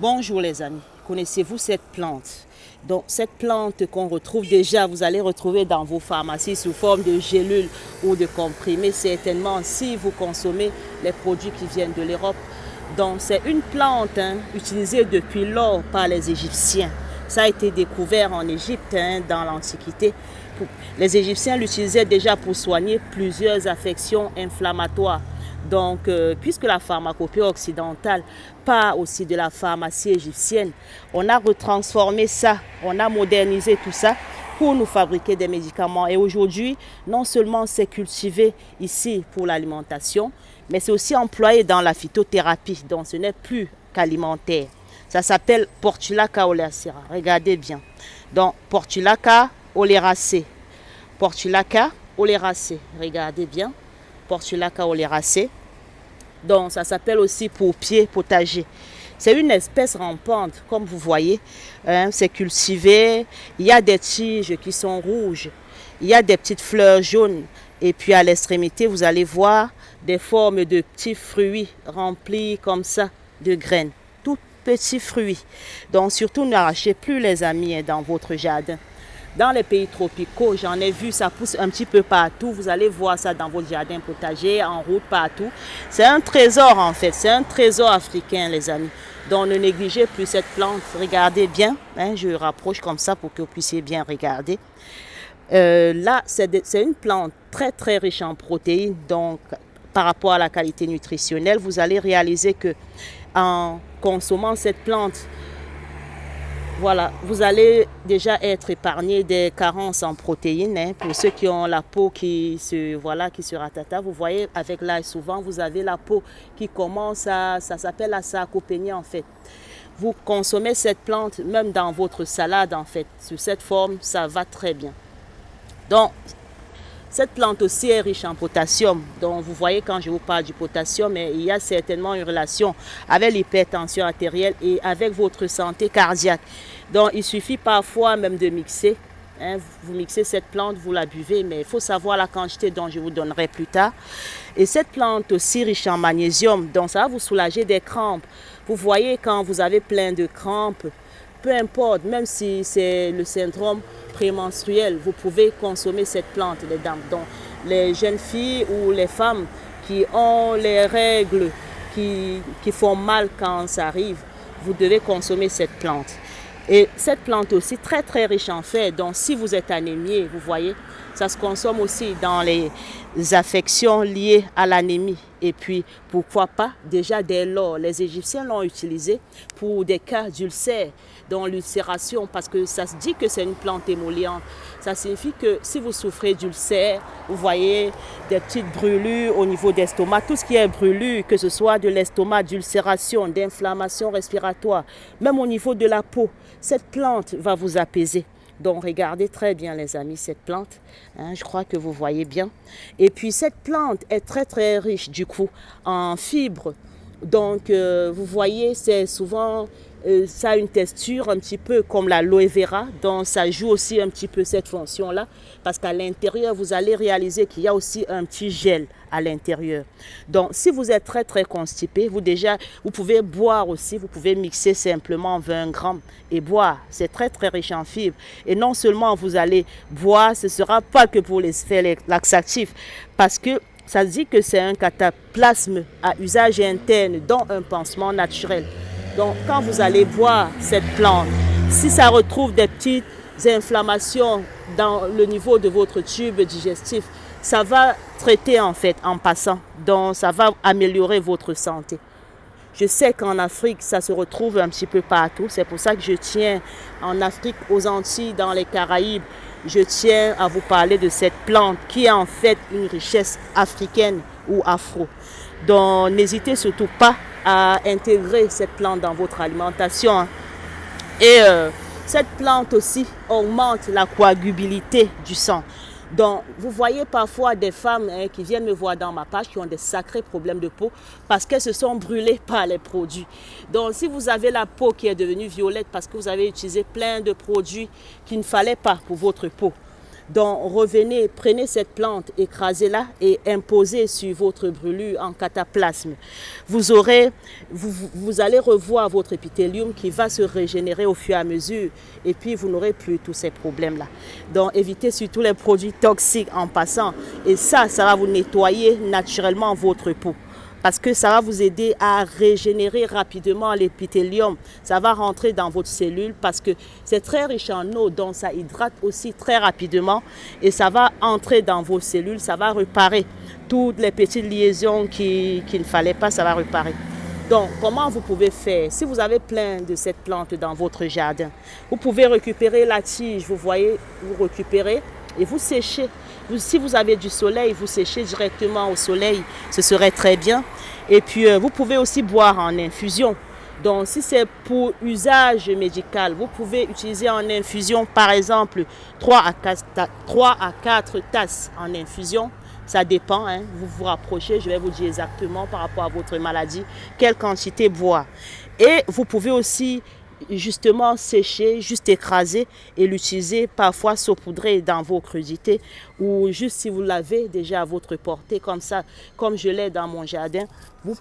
Bonjour les amis, connaissez-vous cette plante? Donc cette plante qu'on retrouve déjà, vous allez retrouver dans vos pharmacies sous forme de gélules ou de comprimés, certainement si vous consommez les produits qui viennent de l'Europe. Donc c'est une plante utilisée depuis lors par les Égyptiens. Ça a été découvert en Égypte dans l'Antiquité. Les Égyptiens l'utilisaient déjà pour soigner plusieurs affections inflammatoires. Donc, puisque la pharmacopée occidentale part aussi de la pharmacie égyptienne, on a retransformé ça, on a modernisé tout ça pour nous fabriquer des médicaments. Et aujourd'hui, non seulement c'est cultivé ici pour l'alimentation, mais c'est aussi employé dans la phytothérapie. Donc, ce n'est plus qu'alimentaire. Ça s'appelle Portulaca oleracea. Regardez bien. Donc, Portulaca oleracea. Portulaca oleracea. Regardez bien. Portulaca oleracea. Donc, ça s'appelle aussi pourpier potager. C'est une espèce rampante, comme vous voyez. C'est cultivé. Il y a des tiges qui sont rouges. Il y a des petites fleurs jaunes. Et puis, à l'extrémité, vous allez voir des formes de petits fruits remplis comme ça de graines. Tout petits fruits. Donc, surtout, n'arrachez plus, les amis, dans votre jardin. Dans les pays tropicaux, j'en ai vu, ça pousse un petit peu partout. Vous allez voir ça dans votre jardin potager, en route, partout. C'est un trésor en fait, c'est un trésor africain les amis. Donc ne négligez plus cette plante. Regardez bien, je rapproche comme ça pour que vous puissiez bien regarder. Là, c'est une plante très très riche en protéines. Donc par rapport à la qualité nutritionnelle, vous allez réaliser que en consommant cette plante, voilà, vous allez déjà être épargné des carences en protéines. Pour ceux qui ont la peau qui se ratata, vous voyez, avec l'âge, souvent, vous avez la peau qui commence ça s'appelle la sarcopénie en fait. Vous consommez cette plante, même dans votre salade en fait. Sous cette forme, ça va très bien. Donc, cette plante aussi est riche en potassium. Donc, vous voyez, quand je vous parle du potassium, il y a certainement une relation avec l'hypertension artérielle et avec votre santé cardiaque. Donc, il suffit parfois même de mixer. Vous mixez cette plante, vous la buvez, mais il faut savoir la quantité dont je vous donnerai plus tard. Et cette plante aussi riche en magnésium, donc ça va vous soulager des crampes. Vous voyez, quand vous avez plein de crampes, peu importe, même si c'est le syndrome prémenstruel, vous pouvez consommer cette plante, les dames. Donc, les jeunes filles ou les femmes qui ont les règles qui font mal quand ça arrive, vous devez consommer cette plante. Et cette plante aussi très très riche en fer. Donc, si vous êtes anémié, vous voyez, ça se consomme aussi dans les affections liées à l'anémie. Et puis, pourquoi pas, déjà dès lors, les Égyptiens l'ont utilisé pour des cas d'ulcères, dans l'ulcération, parce que ça se dit que c'est une plante émolliente. Ça signifie que si vous souffrez d'ulcères, vous voyez des petites brûlures au niveau d'estomac, tout ce qui est brûlure, que ce soit de l'estomac, d'ulcération, d'inflammation respiratoire, même au niveau de la peau, cette plante va vous apaiser. Donc, regardez très bien, les amis, cette plante. Je crois que vous voyez bien. Et puis, cette plante est très, très riche, du coup, en fibres. Donc, vous voyez, c'est souvent, ça a une texture un petit peu comme l'aloe vera. Donc, ça joue aussi un petit peu cette fonction-là. Parce qu'à l'intérieur, vous allez réaliser qu'il y a aussi un petit gel à l'intérieur. Donc, si vous êtes très, très constipé, vous pouvez boire aussi. Vous pouvez mixer simplement 20 grammes et boire. C'est très, très riche en fibres. Et non seulement vous allez boire, ce ne sera pas que pour les effets laxatifs. Parce que ça dit que c'est un cataplasme à usage interne, dont un pansement naturel. Donc, quand vous allez boire cette plante, si ça retrouve des petites inflammations dans le niveau de votre tube digestif, ça va traiter en fait en passant. Donc, ça va améliorer votre santé. Je sais qu'en Afrique, ça se retrouve un petit peu partout. C'est pour ça que je tiens en Afrique, aux Antilles, dans les Caraïbes, je tiens à vous parler de cette plante qui est en fait une richesse africaine ou afro. Donc, n'hésitez surtout pas à intégrer cette plante dans votre alimentation. Et cette plante aussi augmente la coagulabilité du sang. Donc, vous voyez parfois des femmes qui viennent me voir dans ma page qui ont des sacrés problèmes de peau parce qu'elles se sont brûlées par les produits. Donc, si vous avez la peau qui est devenue violette parce que vous avez utilisé plein de produits qu'il ne fallait pas pour votre peau, Donc revenez, prenez cette plante, écrasez-la et imposez sur votre brûlure en cataplasme. Vous allez revoir votre épithélium qui va se régénérer au fur et à mesure et puis vous n'aurez plus tous ces problèmes-là. Donc évitez surtout les produits toxiques en passant et ça va vous nettoyer naturellement votre peau. Parce que ça va vous aider à régénérer rapidement l'épithélium. Ça va rentrer dans votre cellule parce que c'est très riche en eau, donc ça hydrate aussi très rapidement et ça va entrer dans vos cellules, ça va réparer toutes les petites liaisons qu'il ne fallait pas, ça va réparer. Donc, comment vous pouvez faire? Si vous avez plein de cette plante dans votre jardin, vous pouvez récupérer la tige, vous voyez, vous récupérez et vous séchez. Si vous avez du soleil, vous séchez directement au soleil, ce serait très bien. Et puis, vous pouvez aussi boire en infusion. Donc, si c'est pour usage médical, vous pouvez utiliser en infusion, par exemple, 3 à 4 tasses en infusion. Ça dépend, hein. Vous vous rapprochez, je vais vous dire exactement par rapport à votre maladie, quelle quantité boire. Et vous pouvez aussi justement sécher, juste écraser et l'utiliser parfois saupoudrer dans vos crudités ou juste si vous l'avez déjà à votre portée comme ça, comme je l'ai dans mon jardin, vous